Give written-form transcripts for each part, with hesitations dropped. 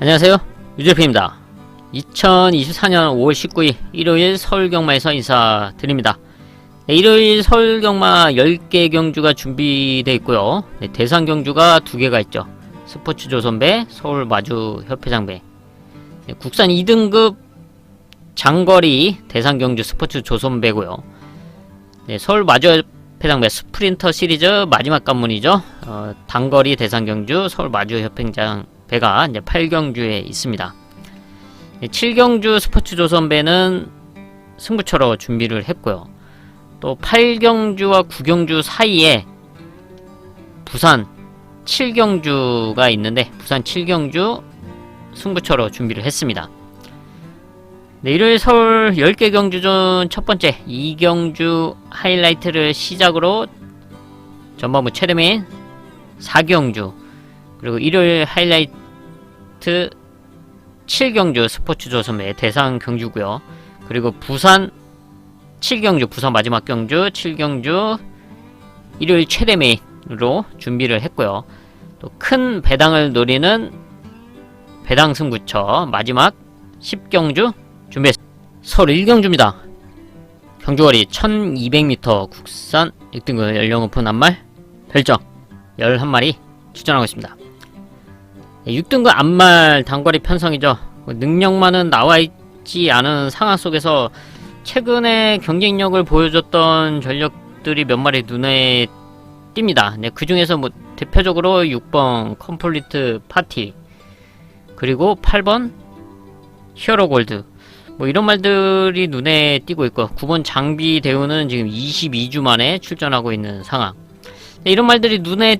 안녕하세요, 유재표입니다. 2024년 5월 19일 일요일 서울경마에서 인사드립니다. 일요일 서울경마 10개 경주가 준비되어 있고요. 대상 경주가 2개가 있죠. 스포츠조선배, 서울마주협회장배. 국산 2등급 장거리 대상 경주 스포츠조선배고요. 서울마주협회장배 스프린터 시리즈 마지막 관문이죠. 단거리 대상 경주 서울마주협회장배가 이제 8경주에 있습니다. 7경주 스포츠조선배는 승부처로 준비를 했고요. 또 8경주와 9경주 사이에 부산 7경주가 있는데 부산 7경주 승부처로 준비를 했습니다. 일요일 서울 10개 경주 중 첫번째 2경주 하이라이트를 시작으로 전반부 최대메인 4경주, 그리고 일요일 하이라이트 7경주 스포츠조선배 대상 경주고요. 그리고 부산 7경주, 부산 마지막 경주 7경주 일요일 최대 메인으로 준비를 했고요. 또 큰 배당을 노리는 배당 승부처 마지막 10경주 준비했습니다. 서울 1경주입니다. 경주거리 1200m 국산 6등급 연령오픈 암말 별정 11마리 출전하고 있습니다. 6등급 암말 단거리 편성이죠. 능력만은 나와있지 않은 상황 속에서 최근에 경쟁력을 보여줬던 전력들이 몇 마리 눈에 띕니다. 그 중에서 대표적으로 6번 컴플리트 파티, 그리고 8번 히어로 골드, 이런 말들이 눈에 띄고 있고, 9번 장비 대우는 지금 22주 만에 출전하고 있는 상황. 이런 말들이 눈에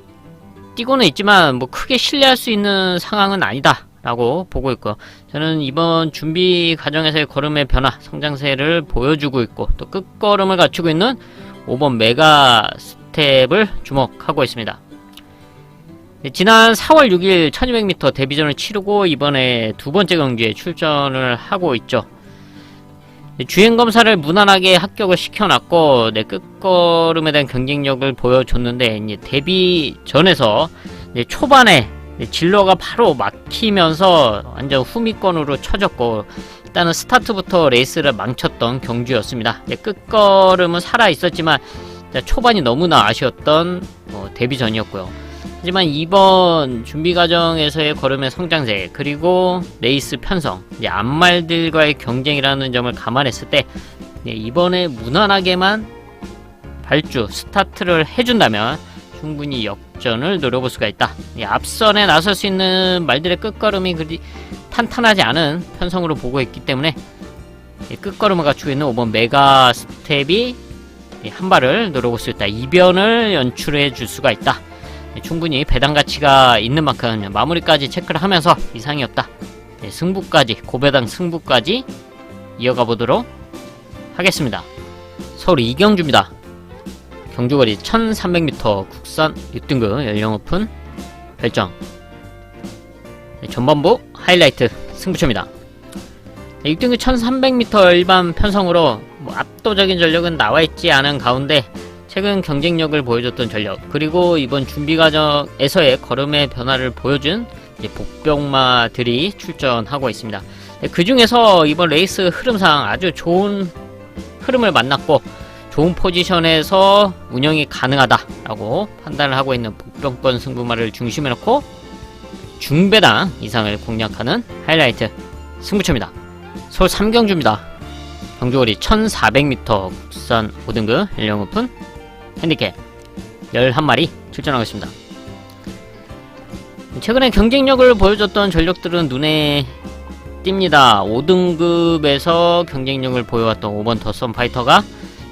띄고는 있지만 크게 신뢰할 수 있는 상황은 아니다 라고 보고 있고, 저는 이번 준비 과정에서의 걸음의 변화, 성장세를 보여주고 있고, 또 끝걸음을 갖추고 있는 5번 메가 스텝을 주목하고 있습니다. 지난 4월 6일 1200m 데뷔전을 치르고 이번에 두 번째 경기에 출전을 하고 있죠. 주행검사를 무난하게 합격을 시켜놨고, 끝걸음에 대한 경쟁력을 보여줬는데, 이제 데뷔전에서 초반에 진로가 바로 막히면서 완전 후미권으로 쳐졌고, 일단은 스타트부터 레이스를 망쳤던 경주였습니다. 끝걸음은 살아있었지만 초반이 너무나 아쉬웠던 데뷔전이었고요. 하지만 이번 준비 과정에서의 걸음의 성장세, 그리고 레이스 편성, 앞말들과의 경쟁이라는 점을 감안했을 때 이번에 무난하게만 발주 스타트를 해준다면 충분히 역전을 노려볼 수가 있다. 앞선에 나설 수 있는 말들의 끝걸음이 그리 탄탄하지 않은 편성으로 보고 있기 때문에 끝걸음을 갖추고 있는 5번 메가 스텝이 한 발을 노려볼 수 있다. 이변을 연출해 줄 수가 있다. 충분히 배당 가치가 있는 만큼 마무리까지 체크를 하면서 이상이 없다. 승부까지, 고배당 승부까지 이어가 보도록 하겠습니다. 서울 2경주입니다. 경주거리 1300m 국산 6등급 연령오픈 별정 전반부 하이라이트 승부처입니다. 6등급 1300m 일반 편성으로 압도적인 전력은 나와있지 않은 가운데 최근 경쟁력을 보여줬던 전력, 그리고 이번 준비 과정에서의 걸음의 변화를 보여준 복병마들이 출전하고 있습니다. 그 중에서 이번 레이스 흐름상 아주 좋은 흐름을 만났고 좋은 포지션에서 운영이 가능하다라고 판단을 하고 있는 복병권 승부마를 중심에 놓고 중배당 이상을 공략하는 하이라이트 승부처입니다. 서울 3경주입니다. 경주거리 1400m 국산 5등급 연령오픈 핸디캡 11마리 출전하고 있습니다. 최근에 경쟁력을 보여줬던 전력들은 눈에 띕니다. 5등급에서 경쟁력을 보여왔던 5번 더선 파이터가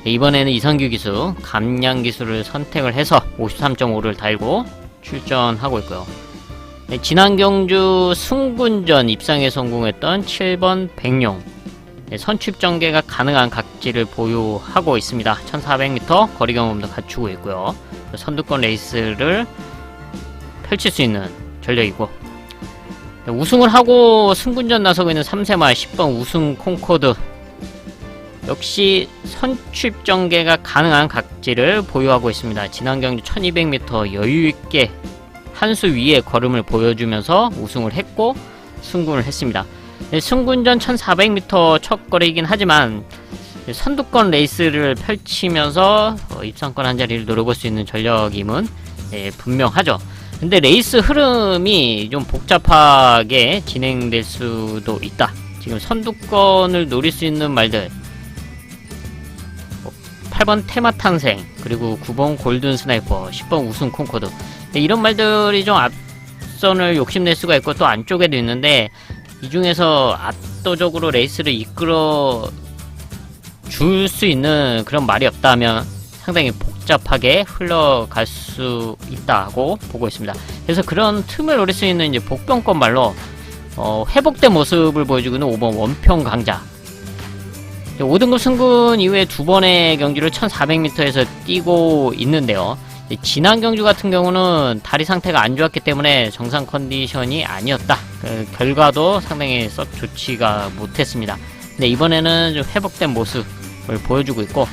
이번에는 이상규 기수, 감량 기수를 선택을 해서 53.5를 달고 출전하고 있고요. 지난 경주 승군전 입상에 성공했던 7번 백룡, 선취입 전개가 가능한 각지를 보유하고 있습니다. 1400m 거리 경험도 갖추고 있고요. 선두권 레이스를 펼칠 수 있는 전력이고, 우승을 하고 승군전 나서고 있는 3세마 10번 우승 콩코드 역시 선취입 전개가 가능한 각지를 보유하고 있습니다. 지난 경주 1200m 여유있게 한 수 위에 걸음을 보여주면서 우승을 했고, 승군을 했습니다. 승군전 1400m 첫 거리이긴 하지만 선두권 레이스를 펼치면서 입상권 한 자리를 노려볼 수 있는 전력임은 분명하죠. 근데 레이스 흐름이 좀 복잡하게 진행될 수도 있다. 지금 선두권을 노릴 수 있는 말들 8번 테마탄생, 그리고 9번 골든 스나이퍼, 10번 우승 콩코드, 이런 말들이 좀 앞선을 욕심낼 수가 있고 또 안쪽에도 있는데, 이 중에서 압도적으로 레이스를 이끌어 줄 수 있는 그런 말이 없다면 상당히 복잡하게 흘러갈 수 있다고 보고 있습니다. 그래서 그런 틈을 노릴 수 있는 이제 복병권 말로 회복된 모습을 보여주고 있는 5번 원평 강자. 5등급 승군 이후에 두 번의 경주를 1400m에서 뛰고 있는데요. 지난 경주 같은 경우는 다리 상태가 안 좋았기 때문에 정상 컨디션이 아니었다. 그 결과도 상당히 썩 좋지가 못했습니다. 근데 이번에는 좀 회복된 모습을 보여주고 있고,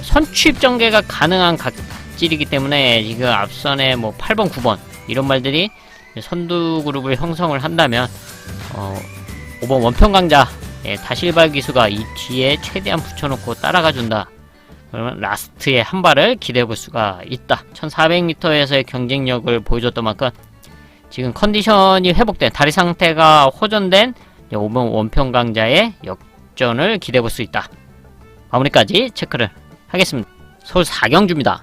선취입 전개가 가능한 각질이기 때문에 지금 앞선에 뭐 8번, 9번 이런 말들이 선두 그룹을 형성을 한다면 5번 원평 강자 다실발 기수가 이 뒤에 최대한 붙여놓고 따라가준다. 그러면 라스트에 한 발을 기대해볼 수가 있다. 1400m에서의 경쟁력을 보여줬던 만큼 지금 컨디션이 회복된, 다리 상태가 호전된 5번 원평 강자의 역전을 기대해볼 수 있다. 마무리까지 체크를 하겠습니다. 서울 4경주입니다.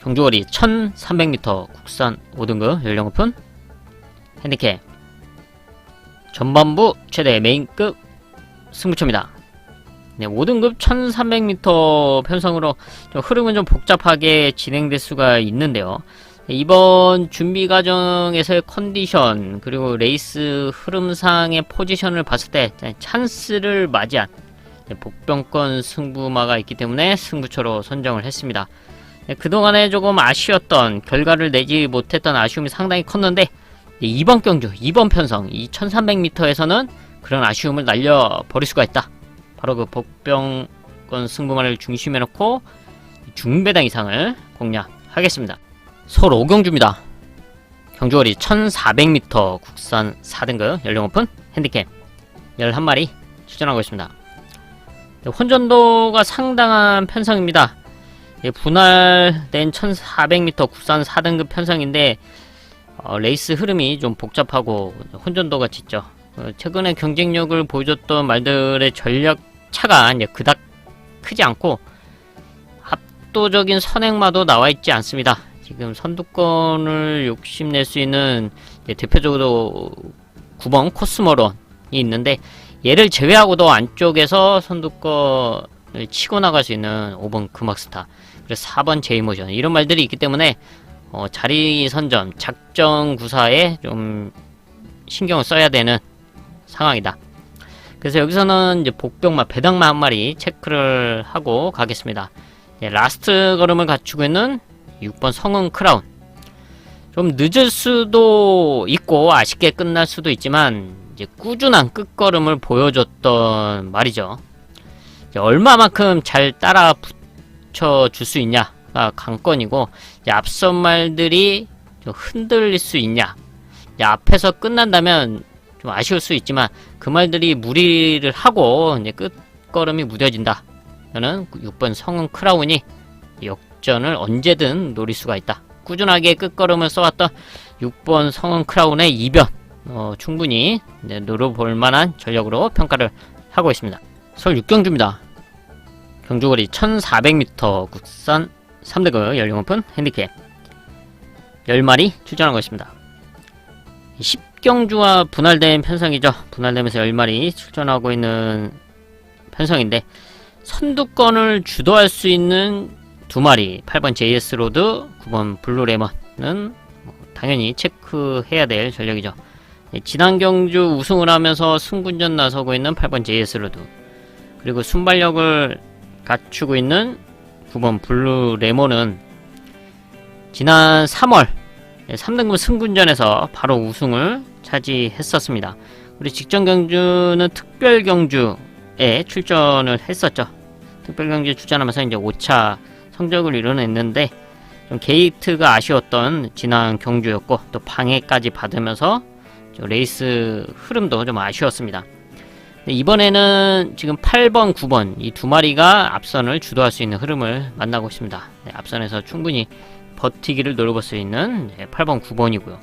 경주거리 1300m 국산 5등급 연령 오픈 핸디캡 전반부 최대 메인급 승부처입니다. 네, 5등급 1300m 편성으로 좀 흐름은 좀 복잡하게 진행될 수가 있는데요. 이번 준비 과정에서의 컨디션, 그리고 레이스 흐름상의 포지션을 봤을 때 찬스를 맞이한 복병권 승부마가 있기 때문에 승부처로 선정을 했습니다. 그동안에 조금 아쉬웠던, 결과를 내지 못했던 아쉬움이 상당히 컸는데, 이번 경주, 이번 편성, 이 1300m에서는 그런 아쉬움을 날려버릴 수가 있다. 바로 그 복병권 승부마를 중심에 놓고 중배당 이상을 공략하겠습니다. 서울 5경주입니다. 경주거리 1400m 국산 4등급 연령 오픈 핸디캡 11마리 출전하고 있습니다. 혼전도가 상당한 편성입니다. 분할된 1400m 국산 4등급 편성인데 레이스 흐름이 좀 복잡하고 혼전도가 짙죠. 최근에 경쟁력을 보여줬던 말들의 전력 차가 이제 그닥 크지 않고 압도적인 선행마도 나와 있지 않습니다. 지금 선두권을 욕심낼 수 있는 대표적으로 9번 코스모론이 있는데, 얘를 제외하고도 안쪽에서 선두권을 치고 나갈 수 있는 5번 금악스타, 그래서 4번 제이모션, 이런 말들이 있기 때문에 자리 선점, 작전 구사에 좀 신경을 써야 되는 상황이다. 그래서 여기서는 이제 복병마, 배당마 한 마리 체크를 하고 가겠습니다. 라스트 걸음을 갖추고 있는 6번 성은 크라운. 좀 늦을 수도 있고 아쉽게 끝날 수도 있지만 이제 꾸준한 끝걸음을 보여줬던 말이죠. 이제 얼마만큼 잘 따라 붙여줄 수 있냐가 관건이고, 이제 앞선 말들이 좀 흔들릴 수 있냐. 이제 앞에서 끝난다면 좀 아쉬울 수 있지만 그 말들이 무리를 하고 이제 끝걸음이 무뎌진다. 저는 6번 성은 크라운이 역전을 언제든 노릴 수가 있다. 꾸준하게 끝걸음을 써왔던 6번 성은 크라운의 이변 충분히 노려볼 만한 전력으로 평가를 하고 있습니다. 서울 6경주입니다. 경주거리 1400m 국산 3등급 연령 오픈 핸디캡 10마리 출전하고 있습니다. 10경주와 분할된 편성이죠. 분할되면서 10마리 출전하고 있는 편성인데, 선두권을 주도할 수 있는 2마리, 8번 JS 로드, 9번 블루 레몬은 당연히 체크해야 될 전력이죠. 지난 경주 우승을 하면서 승군전 나서고 있는 8번 JS 로드, 그리고 순발력을 갖추고 있는 9번 블루 레몬은 지난 3월 3등급 승군전에서 바로 우승을 차지했었습니다. 우리 직전 경주는 특별 경주에 출전을 했었죠. 특별 경주에 출전하면서 이제 5차 성적을 이뤄냈는데, 좀 게이트가 아쉬웠던 지난 경주였고, 또 방해까지 받으면서 레이스 흐름도 좀 아쉬웠습니다. 이번에는 지금 8번, 9번 이 두 마리가 앞선을 주도할 수 있는 흐름을 만나고 있습니다. 앞선에서 충분히 버티기를 노려볼 수 있는 8번, 9번이고요.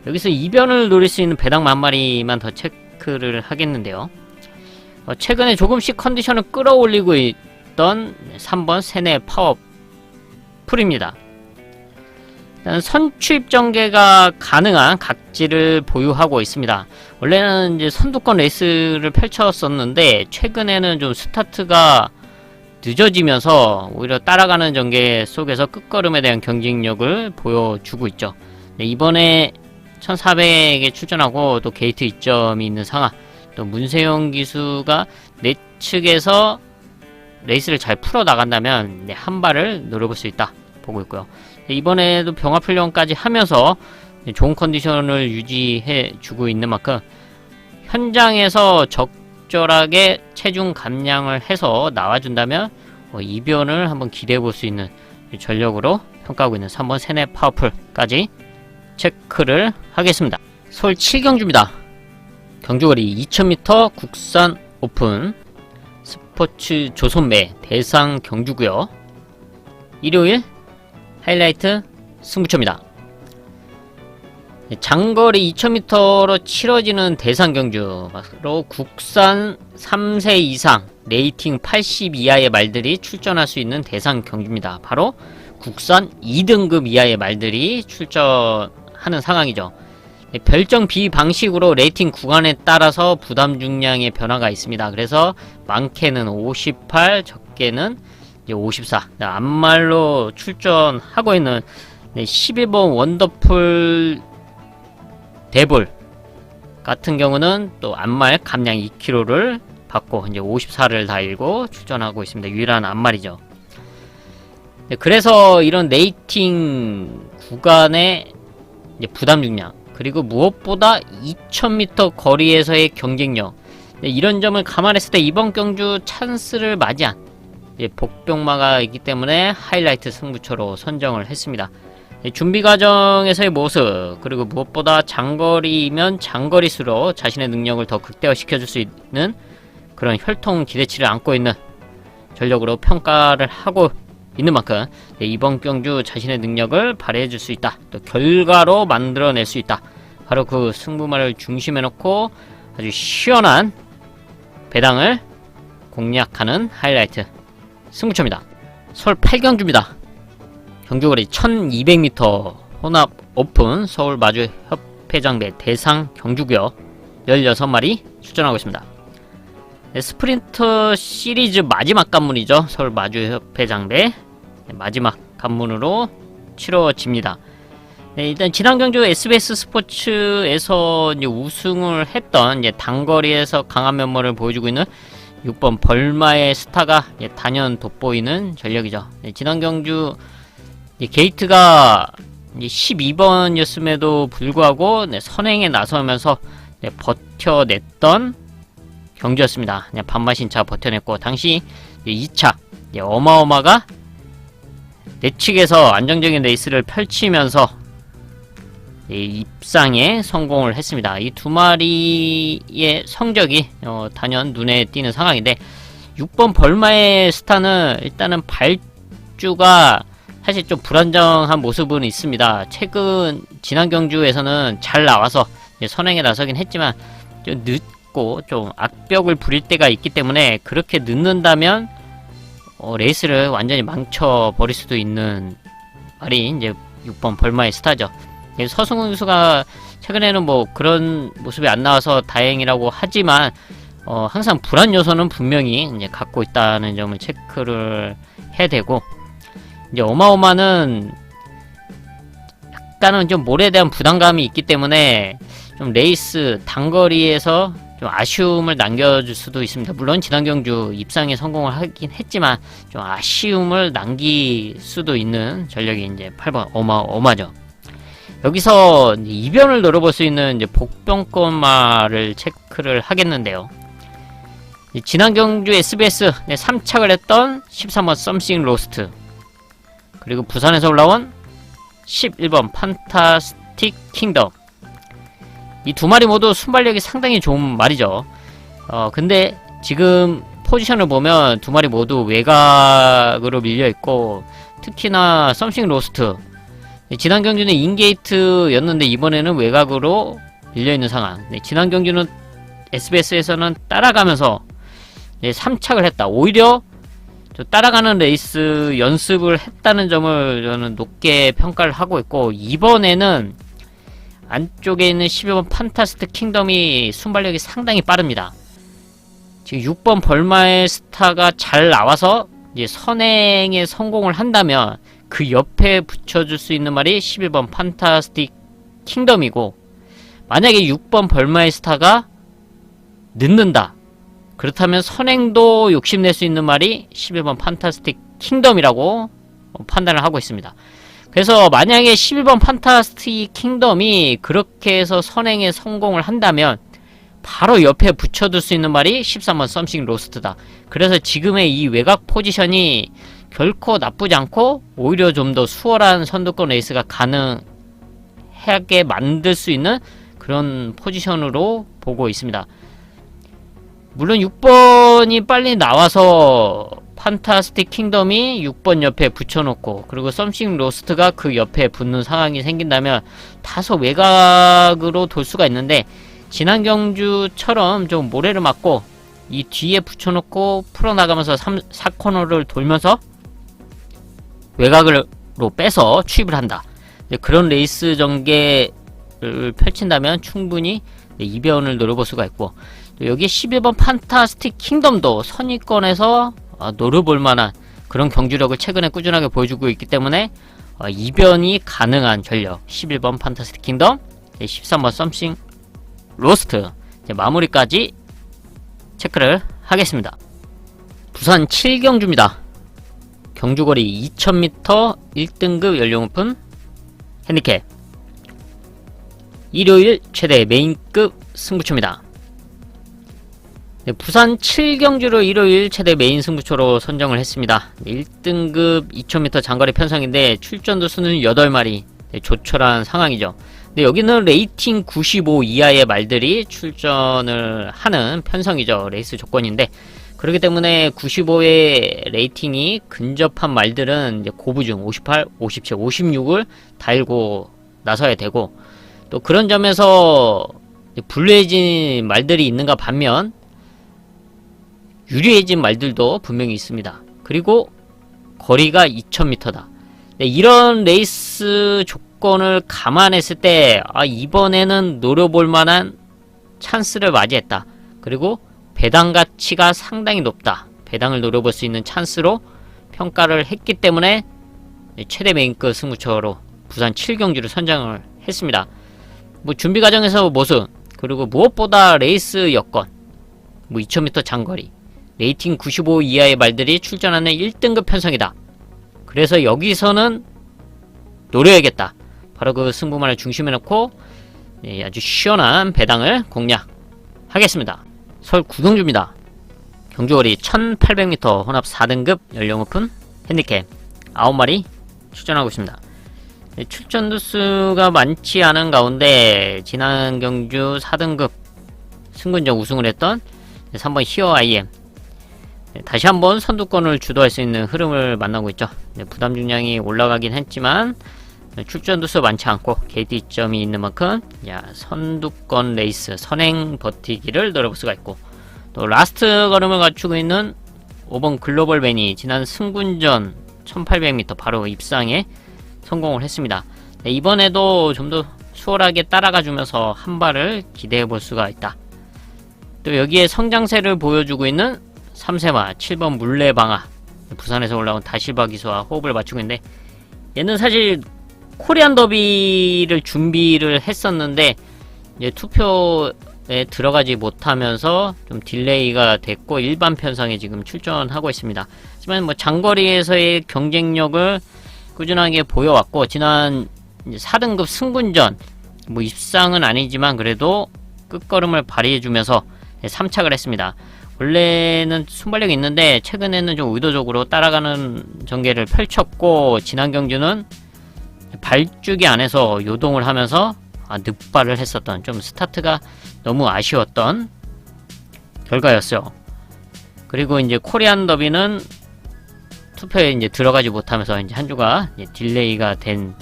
여기서 이변을 노릴 수 있는 배당 한 마리만 더 체크를 하겠는데요. 최근에 조금씩 컨디션을 끌어올리고 있던 3번 세네 파워 풀입니다. 선취입 전개가 가능한 각지를 보유하고 있습니다. 원래는 이제 선두권 레이스를 펼쳤었는데 최근에는 좀 스타트가 늦어지면서 오히려 따라가는 전개 속에서 끝걸음에 대한 경쟁력을 보여주고 있죠. 이번에 1400에 출전하고 또 게이트 이점이 있는 상황, 또 문세영 기수가 내 측에서 레이스를 잘 풀어 나간다면 한 발을 노려볼 수 있다 보고 있고요. 이번에도 병합훈련까지 하면서 좋은 컨디션을 유지해 주고 있는 만큼 현장에서 적절하게 체중 감량을 해서 나와준다면 이변을 한번 기대해 볼 수 있는 전력으로 평가하고 있는 3번 세네 파워풀까지 체크를 하겠습니다. 서울 7경주입니다. 경주거리 2000m 국산 오픈 스포츠 조선매 대상 경주고요. 일요일 하이라이트 승부처입니다. 장거리 2000m로 치러지는 대상 경주, 바로 국산 3세 이상 레이팅 80 이하의 말들이 출전할 수 있는 대상 경주입니다. 바로 국산 2등급 이하의 말들이 출전하는 상황이죠. 별정 B 방식으로 레이팅 구간에 따라서 부담 중량의 변화가 있습니다. 그래서 많게는 58, 적게는 54. 앞말로 출전하고 있는 11번 원더풀 데볼 같은 경우는 또 앞말 감량 2kg를 받고 이제 54를 달고 출전하고 있습니다. 유일한 앞말이죠. 그래서 이런 레이팅 구간의 이제 부담 중량, 그리고 무엇보다 2000m 거리에서의 경쟁력, 이런 점을 감안했을 때 이번 경주 찬스를 맞이한 복병마가 있기 때문에 하이라이트 승부처로 선정을 했습니다. 준비 과정에서의 모습, 그리고 무엇보다 장거리면 장거리수로 자신의 능력을 더 극대화시켜줄 수 있는 그런 혈통 기대치를 안고 있는 전력으로 평가를 하고 있는 만큼 이번 경주 자신의 능력을 발휘해줄 수 있다, 또 결과로 만들어낼 수 있다, 바로 그 승부말을 중심에 놓고 아주 시원한 배당을 공략하는 하이라이트 승부처입니다. 서울 8경주입니다. 경주거리 1200m 혼합 오픈 서울 마주협회장배 대상 경주고요. 16마리 출전하고 있습니다. 스프린터 시리즈 마지막 관문이죠. 서울 마주협회장배 마지막 관문으로 치러집니다. 일단 지난 경주 SBS 스포츠에서 이제 우승을 했던 이제 단거리에서 강한 면모를 보여주고 있는 6번 벌마의 스타가 단연 돋보이는 전력이죠. 지난 경주 게이트가 12번이었음에도 불구하고 선행에 나서면서 버텨냈던 경주였습니다. 반마신차 버텨냈고, 당시 2차 어마어마가 내측에서 안정적인 레이스를 펼치면서 입상에 성공을 했습니다. 이 두 마리의 성적이 단연 눈에 띄는 상황인데, 6번 벌마의 스타는 일단은 발주가 사실 좀 불안정한 모습은 있습니다. 지난 경주에서는 잘 나와서 선행에 나서긴 했지만 좀 늦고 좀 악벽을 부릴 때가 있기 때문에, 그렇게 늦는다면 레이스를 완전히 망쳐버릴 수도 있는 말이 이제 6번 벌마의 스타죠. 서승훈 선수가 최근에는 뭐 그런 모습이 안 나와서 다행이라고 하지만 항상 불안 요소는 분명히 이제 갖고 있다는 점을 체크를 해야 되고, 이제 어마어마는 약간은 좀 몰에 대한 부담감이 있기 때문에 좀 레이스 단거리에서 좀 아쉬움을 남겨줄 수도 있습니다. 물론 지난 경주 입상에 성공을 하긴 했지만 좀 아쉬움을 남길 수도 있는 전력이 이제 8번 어마죠. 여기서 이변을 노려볼 수 있는 이제 복병권마를 체크를 하겠는데요. 지난 경주 SBS 3착을 했던 13번 썸씽 로스트, 그리고 부산에서 올라온 11번 판타스틱 킹덤, 이 두 마리 모두 순발력이 상당히 좋은 말이죠. 근데 지금 포지션을 보면 두 마리 모두 외곽으로 밀려있고, 특히나 썸씽 로스트, 지난 경주는 인게이트였는데 이번에는 외곽으로 밀려있는 상황. 지난 경주는 SBS에서는 따라가면서 3착을 했다. 오히려 따라가는 레이스 연습을 했다는 점을 저는 높게 평가를 하고 있고, 이번에는 안쪽에 있는 12번 판타스틱 킹덤이 순발력이 상당히 빠릅니다. 지금 6번 벌마의 스타가 잘 나와서 이제 선행에 성공을 한다면 그 옆에 붙여줄 수 있는 말이 11번 판타스틱 킹덤이고, 만약에 6번 벌마의 스타가 늦는다, 그렇다면 선행도 욕심낼 수 있는 말이 11번 판타스틱 킹덤이라고 판단을 하고 있습니다. 그래서 만약에 11번 판타스틱 킹덤이 그렇게 해서 선행에 성공을 한다면 바로 옆에 붙여둘 수 있는 말이 13번 썸씽 로스트다. 그래서 지금의 이 외곽 포지션이 결코 나쁘지 않고 오히려 좀 더 수월한 선두권 레이스가 가능하게 만들 수 있는 그런 포지션으로 보고 있습니다. 물론 6번이 빨리 나와서 판타스틱 킹덤이 6번 옆에 붙여놓고, 그리고 썸씽 로스트가 그 옆에 붙는 상황이 생긴다면 다소 외곽으로 돌 수가 있는데, 지난 경주처럼 좀 모래를 맞고 이 뒤에 붙여놓고 풀어나가면서 4코너를 돌면서 외곽으로 빼서 추입을 한다. 그런 레이스 전개를 펼친다면 충분히 이변을 노려볼 수가 있고, 여기에 11번 판타스틱 킹덤도 선의권에서 노려볼 만한 그런 경주력을 최근에 꾸준하게 보여주고 있기 때문에 이변이 가능한 전력, 11번 판타스틱 킹덤, 13번 썸씽 로스트, 마무리까지 체크를 하겠습니다. 부산 7경주입니다. 경주거리 2000m 1등급 연령 오픈 핸디캡, 일요일 최대 메인급 승부처입니다. 부산 7경주를 일요일 최대 메인 승부처로 선정을 했습니다. 1등급 2000m 장거리 편성인데 출전도 수는 8마리, 조촐한 상황이죠. 근데 여기는 레이팅 95 이하의 말들이 출전을 하는 편성이죠. 레이스 조건인데, 그렇기 때문에 95의 레이팅이 근접한 말들은 이제 고부중 58, 57, 56을 달고 나서야 되고, 또 그런 점에서 불리해진 말들이 있는가 반면 유리해진 말들도 분명히 있습니다. 그리고 거리가 2000m다. 이런 레이스 조건을 감안했을 때 이번에는 노려볼 만한 찬스를 맞이했다. 그리고 배당 가치가 상당히 높다. 배당을 노려볼 수 있는 찬스로 평가를 했기 때문에 최대 메인급 승부처로 부산 7경주를 선정을 했습니다. 준비 과정에서 모습, 그리고 무엇보다 레이스 여건, 2000m 장거리, 레이팅 95 이하의 말들이 출전하는 1등급 편성이다. 그래서 여기서는 노려야겠다. 바로 그 승부만을 중심에 놓고 아주 시원한 배당을 공략하겠습니다. 서울 9경주입니다. 경주거리 1800m 혼합 4등급 연령 오픈 핸디캡 9마리 출전하고 있습니다. 출전 두수가 많지 않은 가운데 지난 경주 4등급 승근전 우승을 했던 3번 히어 IM, 다시 한번 선두권을 주도할 수 있는 흐름을 만나고 있죠. 부담 중량이 올라가긴 했지만 출전 두수 많지 않고 KD점이 있는 만큼 선두권 레이스 선행 버티기를 노려볼 수가 있고, 또 라스트 걸음을 갖추고 있는 5번 글로벌 벤이 지난 승군전 1800m 바로 입상에 성공을 했습니다. 이번에도 좀 더 수월하게 따라가 주면서 한 발을 기대해 볼 수가 있다. 또 여기에 성장세를 보여주고 있는 3세마 7번 물레방아, 부산에서 올라온 다실바 기수와 호흡을 맞추고 있는데, 얘는 사실 코리안 더비를 준비를 했었는데 이제 투표에 들어가지 못하면서 좀 딜레이가 됐고 일반 편성에 지금 출전하고 있습니다. 하지만 장거리에서의 경쟁력을 꾸준하게 보여왔고, 지난 4등급 승군전 입상은 아니지만 그래도 끝걸음을 발휘해주면서 3착을 했습니다. 원래는 순발력이 있는데 최근에는 좀 의도적으로 따라가는 전개를 펼쳤고, 지난 경주는 발주기 안에서 요동을 하면서 늑발을 했었던, 좀 스타트가 너무 아쉬웠던 결과였어요. 그리고 이제 코리안 더비는 투표에 이제 들어가지 못하면서 이제 한 주가 이제 딜레이가 된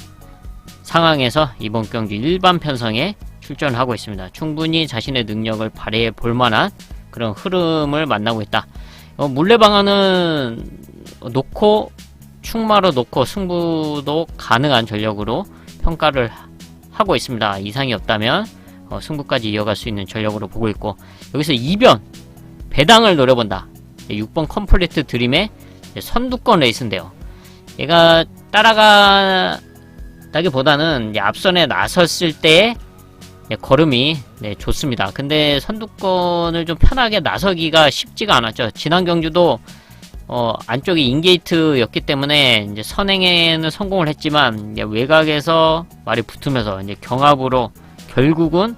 상황에서 이번 경주 일반 편성에 출전하고 있습니다. 충분히 자신의 능력을 발휘해 볼 만한 그런 흐름을 만나고 있다. 물레방아는 놓고 충마로 놓고 승부도 가능한 전력으로 평가를 하고 있습니다. 이상이 없다면 승부까지 이어갈 수 있는 전력으로 보고 있고, 여기서 2변 배당을 노려본다. 6번 컴플리트 드림의 선두권 레이스인데요. 얘가 따라가다기보다는 앞선에 나섰을 때 걸음이 좋습니다. 근데 선두권을 좀 편하게 나서기가 쉽지가 않았죠. 지난 경주도 안쪽이 인게이트였기 때문에 이제 선행에는 성공을 했지만 이제 외곽에서 말이 붙으면서 이제 경합으로 결국은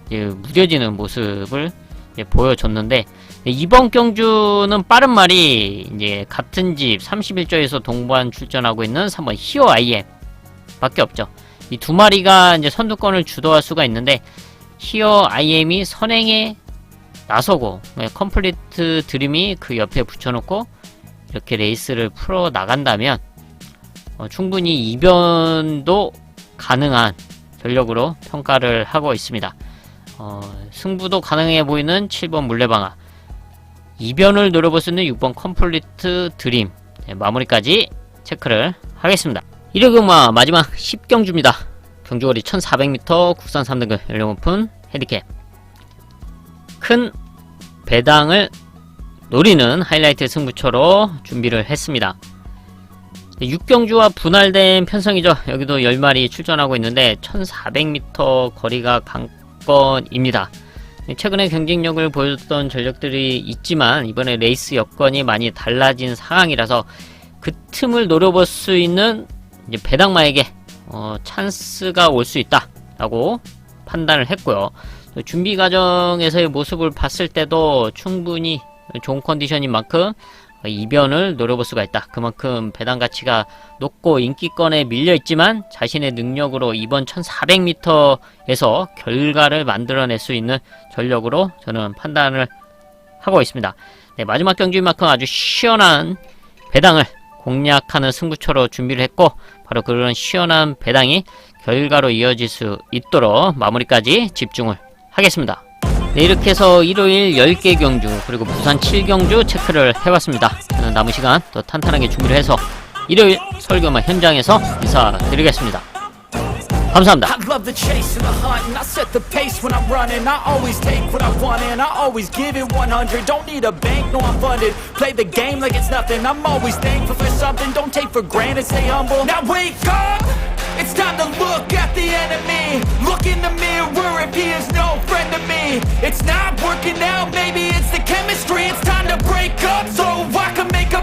이제 무뎌지는 모습을 이제 보여줬는데, 이번 경주는 빠른 말이 이제 같은 집 31조에서 동반 출전하고 있는 3번 히어 IM 밖에 없죠. 이 두 마리가 이제 선두권을 주도할 수가 있는데, 히어 IM이 선행에 나서고 컴플리트 드림이 그 옆에 붙여놓고 이렇게 레이스를 풀어 나간다면 충분히 2변도 가능한 전력으로 평가를 하고 있습니다. 승부도 가능해 보이는 7번 물레방아, 2변을 노려볼 수 있는 6번 컴플리트 드림, 마무리까지 체크를 하겠습니다. 일요일경마 마지막 10경주입니다. 경주거리 1400m 국산 3등급 연령 오픈 헤디캡, 큰 배당을 노리는 하이라이트 승부처로 준비를 했습니다. 6경주와 분할된 편성이죠. 여기도 10마리 출전하고 있는데 1400m 거리가 관건입니다. 최근에 경쟁력을 보여줬던 전력들이 있지만 이번에 레이스 여건이 많이 달라진 상황이라서 그 틈을 노려볼 수 있는 이제 배당마에게 찬스가 올 수 있다 라고 판단을 했고요. 준비 과정에서의 모습을 봤을 때도 충분히 좋은 컨디션인 만큼 2변을 노려볼 수가 있다. 그만큼 배당 가치가 높고 인기권에 밀려있지만 자신의 능력으로 이번 1400m에서 결과를 만들어낼 수 있는 전력으로 저는 판단을 하고 있습니다. 마지막 경주인 만큼 아주 시원한 배당을 공략하는 승부처로 준비를 했고, 바로 그런 시원한 배당이 결과로 이어질 수 있도록 마무리까지 집중을 하겠습니다. 이렇게 해서 일요일 10개 경주 그리고 부산 7경주 체크를 해봤습니다. 저는 남은 시간 더 탄탄하게 준비를 해서 일요일 설교마 현장에서 인사드리겠습니다. 감사합니다. I love the chase and the hunt, and I set the pace when I'm running. I always take what I want and I always give it 100. Don't need a bank, no I'm funded. Play the game like it's nothing. I'm always thankful for something. Don't take for granted, stay humble. Now wake up! It's time to look at the enemy. Look in the mirror if he is no friend to me. It's not working out, maybe it's the chemistry. It's time to break up so I can make a